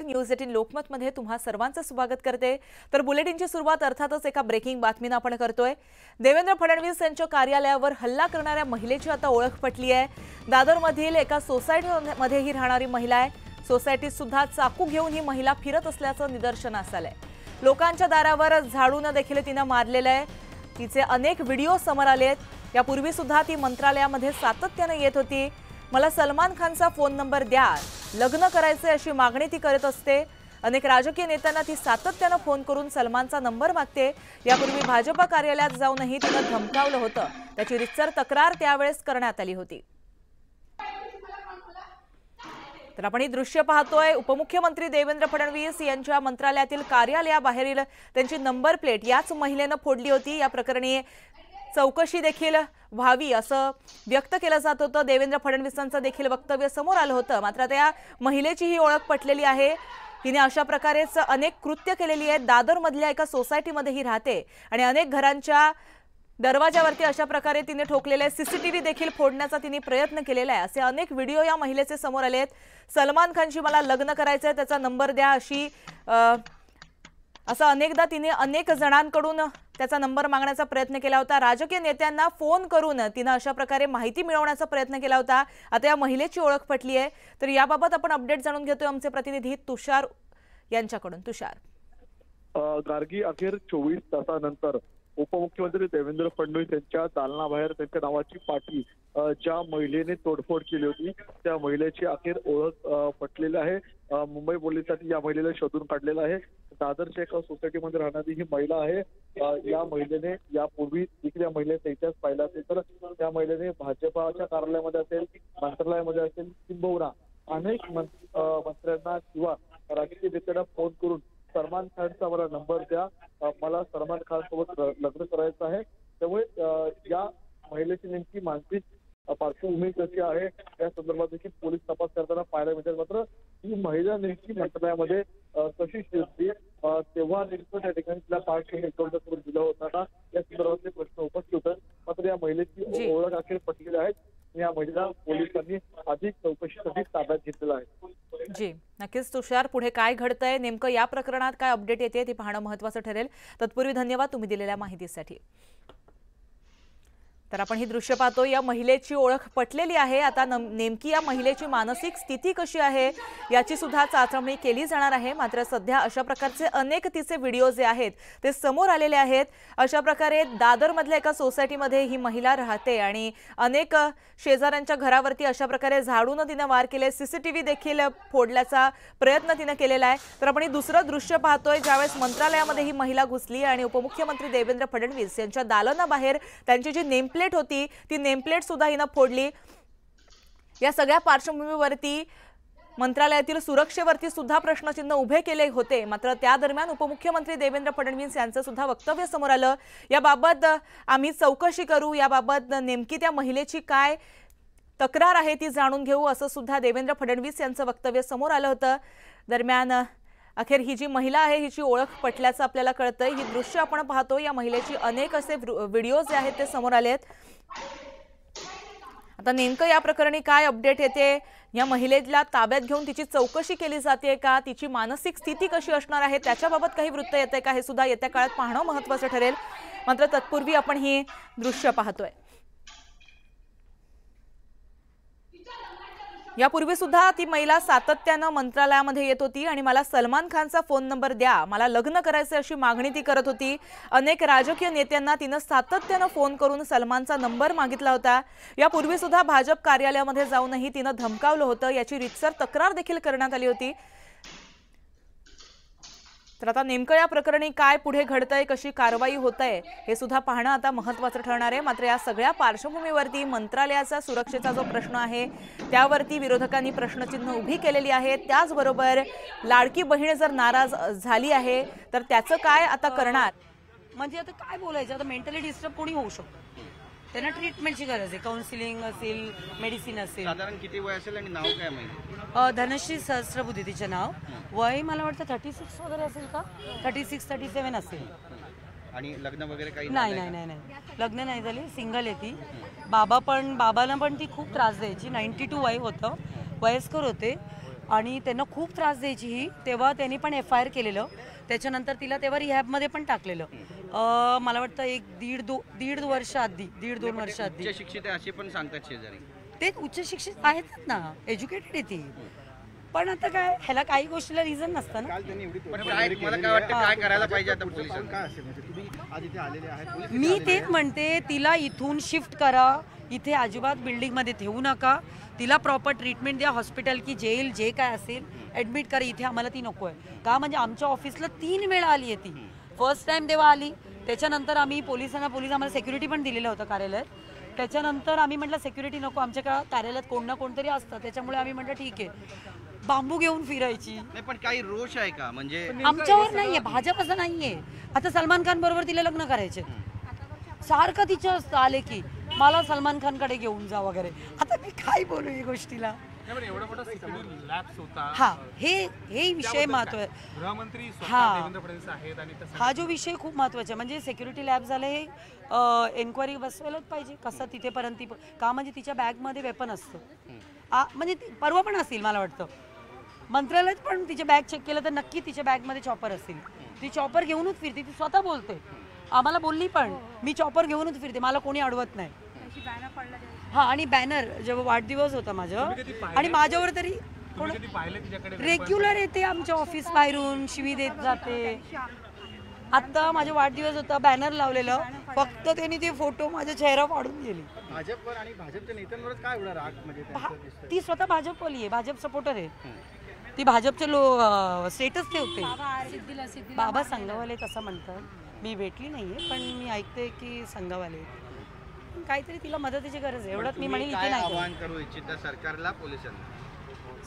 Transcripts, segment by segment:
News 18 Lokmat मध्ये तुम्हा सर्वांचं स्वागत करते। तर बुलेटिनची सुरुवात अर्थातच एका ब्रेकिंग बातमीने आपण करतोय। देवेंद्र फडणवीस यांच्या कार्यालयावर हल्ला करणाऱ्या महिलेची आता ओळख पटली आहे। दादरमधील एका सोसायटीमध्ये ही राहणारी महिला आहे। सोसायटीत सुद्धा चाकू घेऊन ही महिला फिरत असल्याचं निदर्शनास आलंय। लोकांच्या दारावर झाडून देखील तिने मारलेलं आहे। तिचे अनेक व्हिडिओ समोर आलेत। यापूर्वी सुद्धा ती मंत्रालयामध्ये सातत्याने येत होती। मला सलमान खानचा फोन नंबर द्या, लग्न करायचे अशी मागणी ती करत असते। अनेक राजकीय नेत्यांना ती सातत्याने फोन करून सलमानचा नंबर मागते। यापूर्वी भाजपा कार्यालयात जाऊनही तिने धमकावलं होतं। त्याची रितसर तक्रार त्यावेळेस करण्यात आली होती। तर आपण ही दृश्य पाहतोय। उपमुख्यमंत्री देवेंद्र फडणवीस यांच्या मंत्रालयातील कार्यालयाबाहेरील त्यांची नंबर प्लेट याच महिलेने फोडली होती। या प्रकरणी चौकशी देखील व्हावी असं व्यक्त केलं जात होतं। देवेंद्र फडणवीसांचं देखील वक्तव्य समोर आलं होतं। मात्र त्या महिलेची ही ओळख पटलेली आहे। हिने अशा प्रकारेच अनेक कृत्य केलेली आहेत। दादरमधल्या एका सोसायटीमध्ये ही राहते आणि अनेक घरांच्या दरवाजावरती अशा प्रकारे तिने ठोकलेले सीसीटीव्ही देखील फोडण्याचा तिने प्रयत्न केलेला आहे। असे अनेक व्हिडिओ या महिलेचे समोर आलेत। सलमान खानशी मला लग्न करायचंय, त्याचा नंबर द्या अशी असं अनेकदा तिने अनेक जणांकडून त्याचा नंबर मागण्याचा प्रयत्न केला होता। राजकीय नेत्यांना फोन करून तिने अशा प्रकारे माहिती मिळवण्याचा प्रयत्न केला होता। आता या महिलेची ओळख पटली आहे। तर याबाबत आपण अपडेट जाणून घेतोय आमचे प्रतिनिधी तुषार यांच्याकडून। तुषार, गार्गी अखेर 24 तासानंतर उपमुख्यमंत्री देवेंद्र फडणवीस यांच्या दालनाबाहेर त्यांच्या नावाची पाटी ज्या महिलेने तोडफोड केली होती त्या महिलेची अखेर ओळख पटलेली आहे। मुंबई पोलिसांनी या महिलेला शोधून काढलेलं आहे। दादरच्या एका सोसायटीमध्ये राहणारी ही महिला आहे। या महिलेने यापूर्वी देखील या महिलेचा इतिहास पाहिला असेल तर त्या महिलेने भाजपाच्या कार्यालयामध्ये असेल, मंत्रालयामध्ये असेल किंबहुना अनेक मंत्र्यांना किंवा राजकीय नेत्यांना फोन करून सलमान खानचा मला नंबर द्या, मला सलमान खान सोबत लग्न करायचं आहे। त्यामुळे या महिलेची नेमकी मानसिक पार्श्वभूमी कशी आहे या संदर्भात देखील पोलीस तपास करताना पाहायला मिळतात। मात्र ही महिला नेमकी मंत्रालयामध्ये कशी शिरली तेव्हा नेमकं त्या ठिकाणी तिला पार्श्वभूमी दिला होता का या संदर्भातले प्रश्न उपस्थित होतात। मात्र या महिलेची ओळख अखेर पटलेली आहे। या महिला पोलिसांनी अधिक चौकशीसाठी ताब्यात घेतलेला आहे। जी नक्कीच तुषार, पुढे काय घडतंय नेमकं या प्रकरणात काय अपडेट येते ते पाहणं महत्त्वाचं ठरेल। तत्पूर्वी धन्यवाद तुम्ही दिलेल्या माहितीसाठी। तर आपण ही दृश्य पाहतो। या महिलेची ओळख पटलेली आहे। आता नेमकी या महिलेची मानसिक स्थिती कशी आहे याची सुद्धा चाचपणी केली जाणार आहे। मात्र सध्या अशा प्रकारचे अनेक तिचे व्हिडिओ जे आहेत ते समोर आलेले आहेत। अशा प्रकारे दादरमधल्या एका सोसायटीमध्ये ही महिला राहते आणि अनेक शेजाऱ्यांच्या घरावरती अशा प्रकारे झाडून तिने वार केले, सीसीटीव्ही देखील फोडण्याचा प्रयत्न तिने केलेला आहे। तर आपण ही दुसरं दृश्य पाहतोय ज्यावेळेस मंत्रालयामध्ये ही महिला घुसली आणि उपमुख्यमंत्री देवेंद्र फडणवीस यांच्या दालनाबाहेर त्यांची जी नेमप्लेट होती ती नेमप्लेट सुद्धा हिने फोडली। या सगळ्या पार्श्वभूमीवरती मंत्रालयातील सुरक्षेवरती सुद्धा प्रश्नचिन्ह उभे केले होते। मात्र त्या दरम्यान उपमुख्यमंत्री देवेंद्र फडणवीस यांचं सुद्धा वक्तव्य समोर आलं। याबाबत आम्ही चौकशी करू, याबाबत नेमकी त्या महिलेची काय तक्रार आहे ती जाणून घेऊ असं सुद्धा देवेंद्र फडणवीस यांचं वक्तव्य समोर आलं होतं। दरम्यान अखेर ही जी महिला आहे हिची ओळख पटल्याचं आपल्याला कळतंय। ही दृश्य आपण पाहतो। या महिलेची अनेक असे व्हिडिओ जे आहेत ते समोर आलेत। आता नेमकं या प्रकरणी काय अपडेट येते, या महिलेला ताब्यात घेऊन तिची चौकशी केली जाते का, तिची मानसिक स्थिती कशी असणार आहे त्याच्याबाबत काही वृत्त येते का हे सुद्धा येत्या काळात पाहणं महत्त्वाचं ठरेल। मात्र तत्पूर्वी आपण ही दृश्य पाहतोय। यापूर्वी सुद्धा ती महिला सातत्याने मंत्रालयामध्ये येत होती आणि मला सलमान खानचा फोन नंबर द्या, मला लग्न करायचे अशी मागणी ती करत होती। अनेक राजकीय नेत्यांना तिने सातत्याने फोन करून सलमानचा नंबर मागितला होता। यापूर्वी सुद्धा भाजप कार्यालयामध्ये जाऊनही तिने धमकावलं होतं। याची रितसर तक्रार देखील करण्यात आली होती। तर आता नेमकं या प्रकरणी काय पुढे घडतंय, कशी कारवाई होतंय हे सुद्धा पाहणं आता महत्त्वाचं ठरणार आहे। मात्र या सगळ्या पार्श्वभूमीवरती मंत्रालयाचा सुरक्षेचा जो प्रश्न आहे त्यावरती विरोधकांनी प्रश्नचिन्ह उभी केलेली आहे। त्याचबरोबर लाडकी बहीण जर नाराज झाली आहे तर त्याचं काय आता करणार, म्हणजे आता काय बोलायचं, आता मेंटली डिस्टर्ब कोणी होऊ शकतो, त्यांना ट्रीटमेंटची गरज आहे, काउन्सिलिंग असेल, मेडिसिन असेल। साधारण किती वय असेल आणि नाव काय माहिती? धनश्री सहस्त्रबुद्धे तिचे नाव। वय मला वाटतं 36 वगैरे असेल का, 36-37 असेल। आणि लग्न वगैरे काही नाही नाही नाही नाही लग्न नाही झाली, सिंगल आहे ती। बाबांना पण ती खूप त्रास द्यायची। 92 वय होतं, वयस्कर होते आणि त्यांना खूप त्रास द्यायची ही, तेव्हा त्यांनी पण FIR केलेलं. त्याच्यानंतर तिला तेव्हा रिहॅबमध्ये पण टाकलेलं. मला वाटतं दीड वर्ष आधी, 1.5-2 वर्ष आधी. उच्च शिक्षित आहे असे पण सांगतात शेजारी. ते उच्च शिक्षित आहेत ना, एज्युकेटेड आहे ती. पण आता काय, ह्याला काही गोष्टीला रिझन नसतं ना. पण मला काय वाटतं काय करायला पाहिजे आता पोलिसांना? मी तेच म्हणते, तिला इथून शिफ्ट करा, इथे अजिबात बिल्डिंगमध्ये ठेवू नका. तिला प्रॉपर ट्रीटमेंट द्या, हॉस्पिटल की जेल जे काय असेल ॲडमिट करा. इथे आम्हाला ती नको आहे. का म्हणजे आमच्या ऑफिसला 3 वेळा आली आहे ती. फर्स्ट टाइम तेव्हा आली, त्याच्यानंतर आम्ही पोलीस आम्हाला सेक्युरिटी पण दिलेलं होतं कार्यालयात. त्याच्यानंतर आम्ही म्हटलं सेक्युरिटी नको, आमच्या कार्यालयात कोण ना कोणतरी असतं. त्याच्यामुळे आम्ही म्हटलं ठीक आहे. बांबू घेऊन फिरायची. नाही पण काही रोष आहे का? म्हणजे आमच्यावर नाहीये, भाजप असं नाहीये. आता सलमान खान बरोबर तिला लग्न करायचे, सारखं तिच्या असतं आले की मला सलमान खानकडे घेऊन जा वगैरे. आता मी काय बोलू या गोष्टीला? हा, हे विषय महत्व आहे. गृहमंत्री देवेंद्र फडणवीस आहेत आणि हा जो विषय खूप महत्वाचा आहे. म्हणजे सिक्युरिटी लॅब झालं, हे एन्क्वायरी बसवायलाच पाहिजे कसं तिथेपर्यंत. का म्हणजे तिच्या बॅगमध्ये वेपन असतं. म्हणजे परवा पण असेल मला वाटतं, मंत्रालयात पण तिचे बॅग चेक केलं तर नक्की तिच्या बॅगमध्ये चॉपर असेल. ती चॉपर घेऊनच फिरते, ती स्वतः बोलते. आम्हाला बोलली पण, मी चॉपर घेऊनच फिरते, मला कोणी अडवत नाही. हा, आणि बॅनर जेव्हा वाढदिवस होता माझं, आणि माझ्यावर तरी रेग्युलर येते आमच्या ऑफिस बाहेरून, शिवी देत जाते. आता माझा वाढदिवस होता, बॅनर लावलेलं, फक्त त्यांनी ते फोटो माझ्या चेहरा फाडून गेली. भाजपवर आणि भाजपच्या नेत्यांवरच काय एवढा राग? म्हणजे ती स्वतः भाजपवाली आहे, भाजप सपोर्टर आहे ती. भाजपचे स्टेटस ठेवते. बाबा संघवाले तसं म्हणतात. मी भेटली नाहीये, पण मी ऐकते की संघवाले काहीतरी तिला मदतीची गरज आहे. एवढंच मी म्हणेल. इथे नाही आवाहन करू इच्छिता सरकारला, पोलिसांना?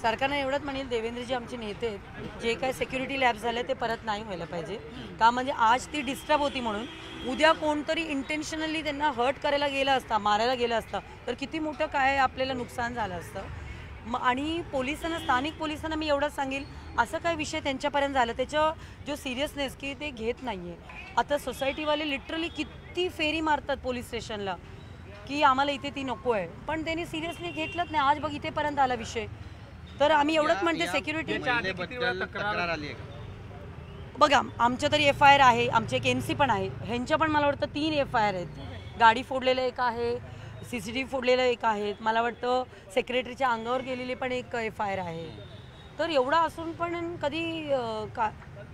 सरकारने एवढंच म्हणेल, देवेंद्रजी आमचे नेते आहेत, जे काय सिक्युरिटी लॅब झाले ते परत नाही व्हायला पाहिजे. का म्हणजे आज ती डिस्टर्ब होती म्हणून उद्या कोणतरी इंटेन्शनली त्यांना हर्ट करायला गेला असता, मारायला गेला असता, तर किती मोठं काय आपल्याला नुकसान झालं असतं. आणि पोलिसांना, स्थानिक पोलिसांना मी एवढंच सांगेल, असं काय विषय त्यांच्यापर्यंत झालं त्याचं जो सिरियसनेस की ते घेत नाही आहे. आता सोसायटीवाले लिटरली किती फेरी मारतात पोलीस स्टेशनला की आम्हाला इथे ती नको आहे, पण त्यांनी सिरियसली घेतलंच नाही. आज बघ इथेपर्यंत आला विषय. तर आम्ही एवढंच म्हणते, सिक्युरिटी तक्रार आली आहे? बघा, आमच्या तरी FIR आहे, आमचे एक MC पण आहे. ह्यांच्या पण मला वाटतं 3 FIR आहेत. गाडी फोडलेलं एक आहे, CCTV फोडलेलं एक आहेत. मला वाटतं सेक्रेटरीच्या अंगावर गेलेली पण एक FIR आहे. तर एवढा असून पण कधी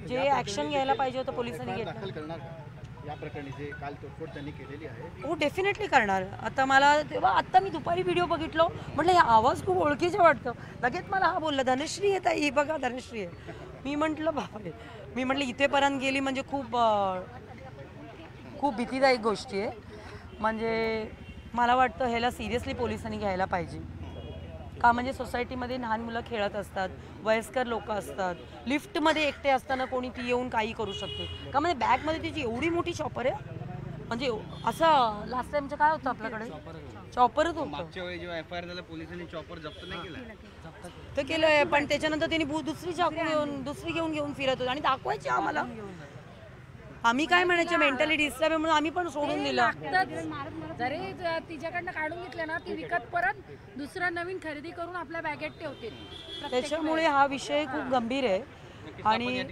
जे ॲक्शन घ्यायला पाहिजे होतं पोलिसांनी घेतलं. या प्रकरणी जे काल तोडफोड त्यांनी केलेली आहे, हो डेफिनेटली करणार. आता मला तेव्हा आत्ता मी दुपारी व्हिडिओ बघितलो, म्हटलं हे आवाज खूप ओळखीचं वाटतं. लगेच मला हा बोलला, धनश्री येत आहे, ही बघा धनश्री आहे. मी म्हटलं बापरे, मी म्हटलं इथेपर्यंत गेली म्हणजे खूप खूप भीतीदायक गोष्टी आहे. म्हणजे मला वाटतं ह्याला सिरियसली पोलिसांनी घ्यायला पाहिजे. का म्हणजे सोसायटीमध्ये लहान मुलं खेळत असतात, वयस्कर लोक असतात, लिफ्टमध्ये एकटे असताना कोणी ती येऊन काही करू शकते. का म्हणजे बॅगमध्ये तिची एवढी मोठी चॉपर आहे. म्हणजे असं लास्ट टाइमचं काय होतं आपल्याकडे, चॉपरच होतं. मागच्या वेळी जेव्हा FIR झालं पोलिसांनी चॉपर जप्त नाही केला? तर केलंय, पण त्याच्यानंतर त्यांनी दुसरी चाकू घेऊन फिरत होते आणि दाखवायची आम्हाला. आम्ही काय म्हणायचं, मेंटली डिस्टर्ब आहे म्हणून आम्ही पण सोडून दिलं. जरी तिच्याकडनं काढून घेतलं ना, ती विकत परत दुसरा नवीन खरेदी करून आपल्या बॅगेत ठेवते. त्याच्यामुळे हा विषय खूप गंभीर आहे. आणि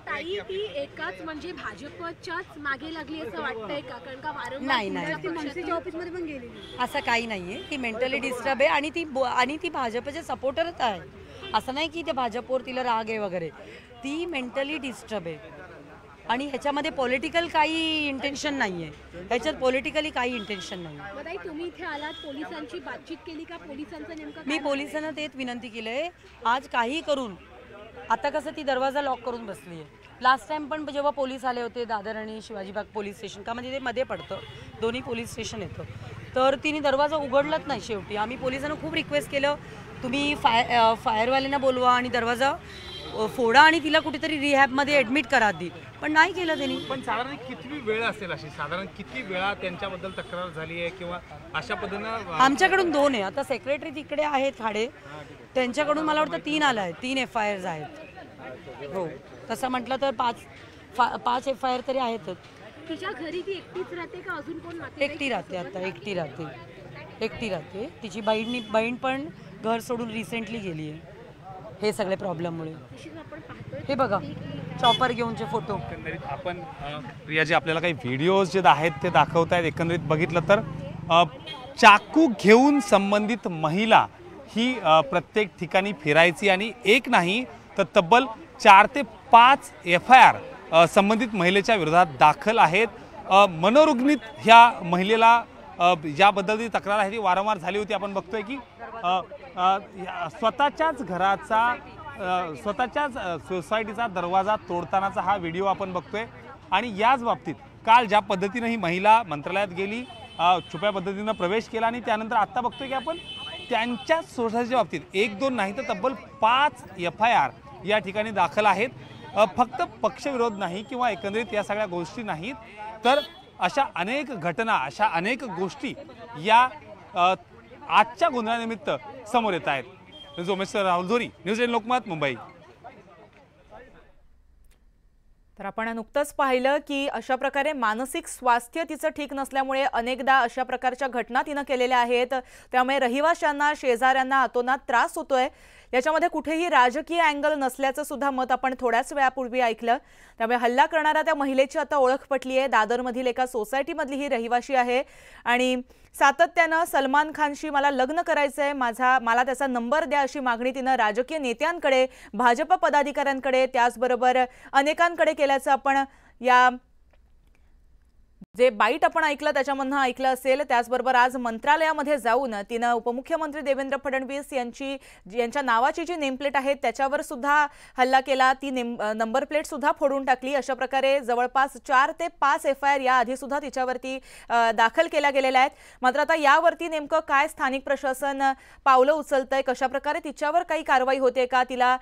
ताई, ती एकाच म्हणजे भाजपच्याच मागे लागली असं वाटतंय का? कारण का नाही, ऑफिसमध्ये पण गेलेली. असं काही नाहीये. ती मेंटली डिस्टर्ब आहे आणि ती भाजपचे सपोर्टरच आहे. असं नाही की ते भाजपवर तिला राग आहे वगैरे. ती मेंटली डिस्टर्ब आहे. आणि ह्याच्यामध्ये पॉलिटिकल काही इंटेन्शन नाहीये. ह्याच्यात पॉलिटिकली काही इंटेन्शन नाही. तुम्ही इथे आलात, पोलिसांची बातचीत केली का? पोलिसांचं नेमकं मी पोलिसांना तेच विनंती केलंय, आज काही करून. आता कसं ती दरवाजा लॉक करून बसली आहे. लास्ट टाइम पण जेव्हा पोलीस आले होते, दादर आणि शिवाजीबाग पोलीस स्टेशन, का म्हणजे ते मध्ये पडतं, दोन्ही पोलीस स्टेशन येतं, तर तिने दरवाजा उघडलाच नाही. शेवटी आम्ही पोलिसांना खूप रिक्वेस्ट केलं, तुम्ही फायरवाल्यांना बोलवा आणि दरवाजा फोडा आणि तिला कुठेतरी रिहॅबमध्ये ॲडमिट करा आधी, पण नाही केलं त्यांनी. पण साधारण किती वेळ असेल, अशी साधारण किती वेळा त्यांच्याबद्दल तक्रार झाली आहे किंवा अशा पद्धतीनं? आमच्याकडून 2 आहे. आता सेक्रेटरी तिकडे आहेत खाडे, त्यांच्याकडून मला वाटतं 3 आला आहे, 3 FIRs आहेत. हो, तसं म्हटलं तर 5 FIR तरी आहेतच. तिच्या घरी ती एकटीच राहते का अजून कोण? एकटी राहते. आता एकटी राहते. तिची बहीण पण घर सोडून रिसेंटली गेली आहे. हे सगळे प्रॉब्लेममुळे. हे बघा चॉपर घेऊनचे फोटो. एकंदरीत आपण प्रिया जी आपल्याला काही व्हिडिओज जे आहेत ते दाखवत आहेत. एकंदरीत बघितलं तर चाकू घेऊन संबंधित महिला ही प्रत्येक ठिकाणी फिरायची आणि एक नाही तर तब्बल 4 ते 5 FIR संबंधित महिलेच्या विरोधात दाखल आहेत. मनोरुग्णित ह्या महिलेला याबद्दलची तक्रार आहे ती वारंवार झाली होती. आपण बघतोय की स्वतःच्याच घराचा स्वतःच्याच सोसायटीचा दरवाजा तोडतानाचा हा व्हिडिओ आपण बघतोय. आणि याच बाबतीत काल ज्या पद्धतीने ही महिला मंत्रालयात गेली, छुप्या पद्धतीनं प्रवेश केला आणि त्यानंतर आत्ता बघतोय की आपण त्यांच्या सोसायटीच्या बाबतीत 1-2 नाही तर तब्बल 5 FIR या ठिकाणी दाखल आहेत. फक्त पक्षविरोध नाही किंवा एकंदरीत या सगळ्या गोष्टी नाहीत तर अशा अनेक घटना, अशा अनेक गोष्टी या आजच्या गोंधळानिमित्त समोर येत आहेत. राहुल झोरी, न्यूज 8 लोकमत, मुंबई. तर आपण नुकतंच पाहिलं की अशा प्रकारे मानसिक स्वास्थ्य तिचं ठीक नसल्यामुळे अनेकदा अशा प्रकारच्या घटना तिनं केलेल्या आहेत. त्यामुळे रहिवाशांना, शेजाऱ्यांना अतोनात त्रास होतोय. याच्यामध्ये कुठेही राजकीय अँगल नसल्याचं सुद्धा मत आपण थोड्याच वेळापूर्वी ऐकलं. त्यामुळे हल्ला करणाऱ्या त्या महिलेची आता ओळख पटली आहे. दादरमधील एका सोसायटीमधली ही रहिवाशी आहे आणि सातत्यानं सलमान खानशी मला लग्न करायचंय, मला त्याचा नंबर द्या अशी मागणी तिनं राजकीय नेत्यांकडे, भाजप पदाधिकाऱ्यांकडे, त्याचबरोबर अनेकांकडे केल्याचं आपण या जे बाईट आपण ऐकलं त्याच्यामधनं ऐकलं असेल. त्याचबरोबर आज मंत्रालयामध्ये जाऊन तिनं उपमुख्यमंत्री देवेंद्र फडणवीस यांच्या नावाची जी नेमप्लेट आहे त्याच्यावर सुद्धा हल्ला केला. ती नंबर प्लेट सुद्धा फोडून टाकली. अशा प्रकारे जवळपास 4 ते 5 FIR या आधी सुद्धा तिच्यावरती दाखल केल्या गेलेल्या आहेत. मात्र आता यावरती नेमकं काय स्थानिक प्रशासन पावलं उचलतंय, कशा प्रकारे तिच्यावर काही कारवाई होते का, तिला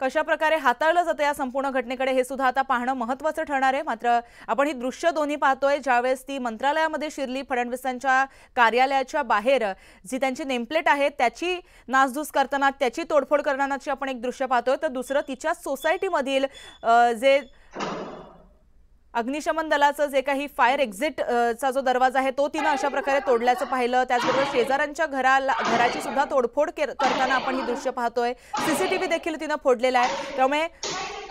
कशा प्रकारे हाताळलं जातं या संपूर्ण घटनेकडे हे सुद्धा आता पाहणं महत्त्वाचं ठरणार आहे. मात्र आपण ही दृश्य दोन्ही पाहतोय. ज्यावेळेस ती मंत्रालयामध्ये शिरली, फडणवीसांच्या कार्यालयाच्या बाहेर जी त्यांची नेमप्लेट आहे त्याची नासधूस करताना, त्याची तोडफोड करतानाची आपण एक दृश्य पाहतोय. तर दुसरं तिच्या सोसायटीमधील जे अग्निशमन दलाचं जे काही फायर एक्झिटचा जो दरवाजा आहे तो तिनं अशा प्रकारे तोडल्याचं पाहिलं. त्याचबरोबर शेजाऱ्यांच्या घराची सुद्धा तोडफोड करताना आपण ही दृश्य पाहतोय. CCTV देखील तिनं फोडलेला आहे. त्यामुळे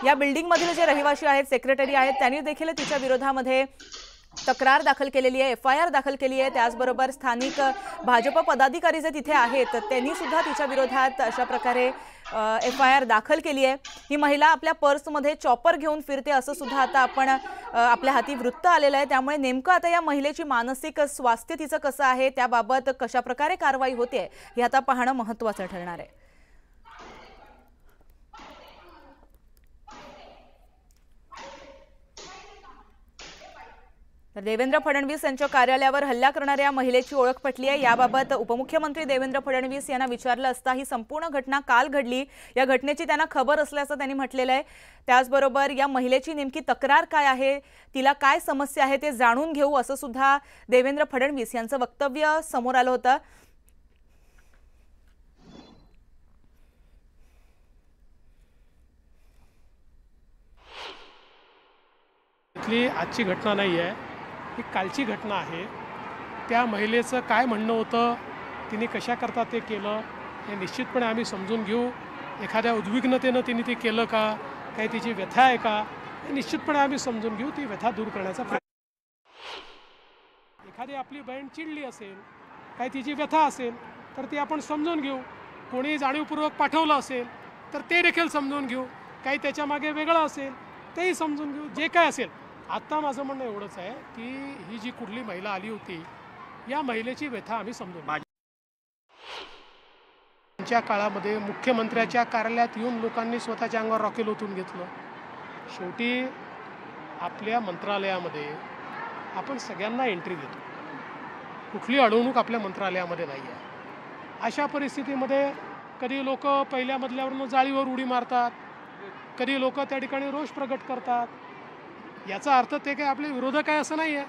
या बिल्डिंगमधील जे रहिवासी आहेत, सेक्रेटरी आहेत, त्यांनी देखील तिच्या विरोधामध्ये तक्रार दाखल केलेली आहे, FIR दाखल केली आहे. त्याचबरोबर स्थानिक भाजप पदाधिकारी जे तिथे आहेत त्यांनी सुद्धा तिच्या विरोधात अशा प्रकारे FIR दाखल केली आहे. ही महिला आपल्या पर्समध्ये चॉपर घेऊन फिरते असं सुद्धा आता आपण आपल्या हाती वृत्त आलेलं आहे. त्यामुळे नेमकं आता या महिलेची मानसिक स्वास्थ्य तिचं कसं आहे, त्याबाबत कशा प्रकारे कारवाई होते हे आता पाहणं महत्त्वाचं ठरणार आहे. तर देवेंद्र फडणवीस यांच्या कार्यालयावर हल्ला करणाऱ्या महिलेची ओळख पटली आहे. याबाबत उपमुख्यमंत्री देवेंद्र फडणवीस यांना विचारलं असता ही संपूर्ण घटना काल घडली, या घटनेची त्यांना खबर असल्याचं त्यांनी म्हटलेलं आहे. त्याचबरोबर या महिलेची नेमकी तक्रार काय आहे, तिला काय समस्या आहे ते जाणून घेऊ असं सुद्धा देवेंद्र फडणवीस यांचं वक्तव्य समोर आलं होतं. आजची घटना नाही आहे, ही कालची घटना आहे. त्या महिलेचं काय म्हणणं होतं, तिने कशा करता ते केलं हे निश्चितपणे आम्ही समजून घेऊ. एखाद्या उद्विग्नतेनं तिने ते केलं का, काही तिची व्यथा आहे का, हे निश्चितपणे आम्ही समजून घेऊ. ती व्यथा दूर करण्याचा प्रयत्न. एखादी आपली बहीण चिडली असेल, काही तिची व्यथा असेल तर ती आपण समजून घेऊ. कोणी जाणीवपूर्वक पाठवलं असेल तर ते देखील समजून घेऊ. काही त्याच्यामागे वेगळं असेल तेही समजून घेऊ. जे काय असेल, आत्ता माझं म्हणणं एवढंच आहे की ही जी कुठली महिला आली होती या महिलेची व्यथा आम्ही समजून त्यांच्या काळामध्ये मुख्यमंत्र्याच्या कार्यालयात येऊन लोकांनी स्वतःच्या अंगावर रॉकेल ओतून घेतलं. शेवटी आपल्या मंत्रालयामध्ये आपण सगळ्यांना एंट्री देतो, कुठली अडवणूक आपल्या मंत्रालयामध्ये नाही आहे. अशा परिस्थितीमध्ये कधी लोक पहिल्या मजल्यावरून जाळीवर उडी मारतात, कधी लोक त्या ठिकाणी रोष प्रगट करतात. याचा अर्थ ते काही आपले विरोधक आहे असं नाही आहे.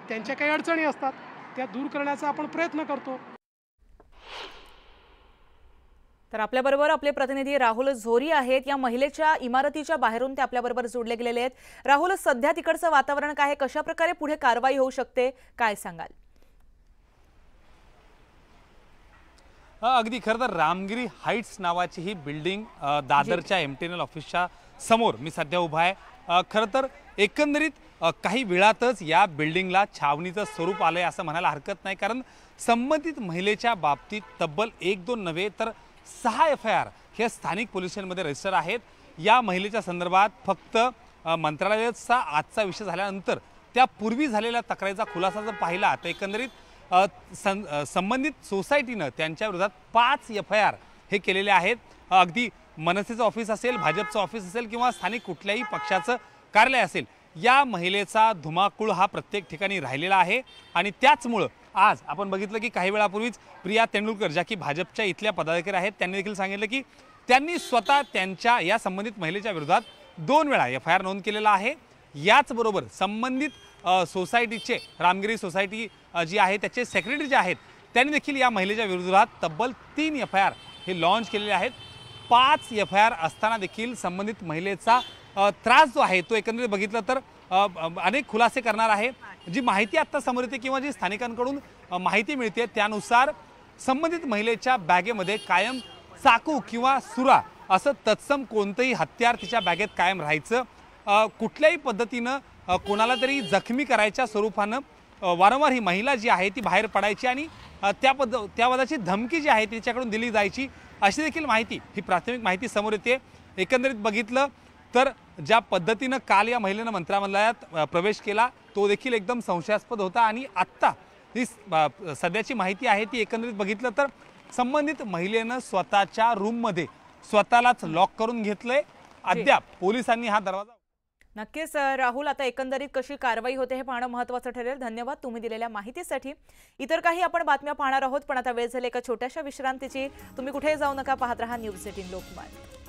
त्यांच्या काही अडचणी असतात, त्या दूर करण्याचा आपण प्रयत्न करतो. तर आपल्याबरोबर आपले प्रतिनिधी राहुल झोरी आहेत. या महिलेच्या इमारतीच्या बाहेरून ते आपल्याबरोबर जोडले गेलेले आहेत. राहुल, सध्या तिकडचं वातावरण काय आहे, कशा प्रकारे पुढे कारवाई होऊ शकते, काय सांगाल? अगदी खरं तर रामगिरी हाईट्स नावाची ही बिल्डिंग दादरच्या MTNL ऑफिसच्या समोर मी सध्या उभा आहे। खरं तर एकंदरीत काही वेळातच या बिल्डिंगला छावणीचं स्वरूप आलंय असं म्हणायला हरकत नाही, कारण संबंधित महिलेच्या बाबतीत तब्बल 1-2 नव्हे तर 6 FIR हे स्थानिक पोलीस स्टेशनमध्ये रजिस्टर आहेत। या महिलेच्या संदर्भात फक्त मंत्रालयाचा आजचा विषय झाल्यानंतर त्यापूर्वी झालेल्या तक्रारीचा खुलासा जर पाहिला तर एकंदरीत संबंधित सोसायटीनं त्यांच्या विरोधात 5 FIR हे केलेले आहेत। अगदी मनसेचं ऑफिस असेल, भाजपचं ऑफिस असेल किंवा स्थानिक कुठल्याही पक्षाचं कार्यालय असेल, या महिलेचा धुमाकूळ हा प्रत्येक ठिकाणी राहिलेला आहे। आणि त्याचमुळं आज आपण बघितलं की काही वेळापूर्वीच प्रिया तेंडुलकर ज्या की भाजपच्या इथल्या पदाधिकारी आहेत त्यांनी देखील सांगितलं की त्यांनी स्वतः त्यांच्या या संबंधित महिलेच्या विरोधात 2 वेळा FIR नोंद केलेला आहे। याचबरोबर संबंधित सोसायटीचे रामगिरी सोसायटी जी आहे त्याचे सेक्रेटरी जे आहेत त्यांनी देखील या महिलेच्या विरोधात तब्बल 3 FIR हे लॉन्च केलेले आहेत। 5 FIR असताना देखील संबंधित महिलेचा त्रास जो आहे तो एकंदरीत बघितलं तर अनेक खुलासे करणार आहे। जी माहिती आत्ता समोर येते किंवा जी स्थानिकांकडून माहिती मिळते त्यानुसार संबंधित महिलेच्या बॅगेमध्ये कायम चाकू किंवा सुरा असं तत्सम कोणतंही हत्यार तिच्या बॅगेत कायम राहायचं। कुठल्याही पद्धतीनं कोणाला तरी जखमी करायच्या स्वरूपानं वारंवार ही महिला जी आहे ती बाहेर पडायची आणि त्या पदाची धमकी जी आहे तिच्याकडून दिली जायची अशी देखील माहिती, ही प्राथमिक माहिती समोर येते। एकंदरीत बघितलं तर ज्या पद्धतीनं काल या महिलेनं मंत्रिमंडळात प्रवेश केला तो देखील एकदम संशयास्पद होता आणि आत्ता ही सध्याची माहिती आहे ती एकंदरीत बघितलं तर संबंधित महिलेनं स्वतःच्या रूममध्ये स्वतःलाच लॉक करून घेतलंय। अद्याप पोलिसांनी हा दरवाजा नक्कीच राहुल, आता एकंदरीत कशी कारवाई होते हे पाहणं महत्त्वाचं ठरेल। धन्यवाद तुम्ही दिलेल्या माहितीसाठी। इतर काही आपण बातम्या पाहणार आहोत, पण आता वेळ झाली एका छोट्याशा विश्रांतीची। तुम्ही कुठेही जाऊ नका, पाहत रहा न्यूज 18 लोकमत।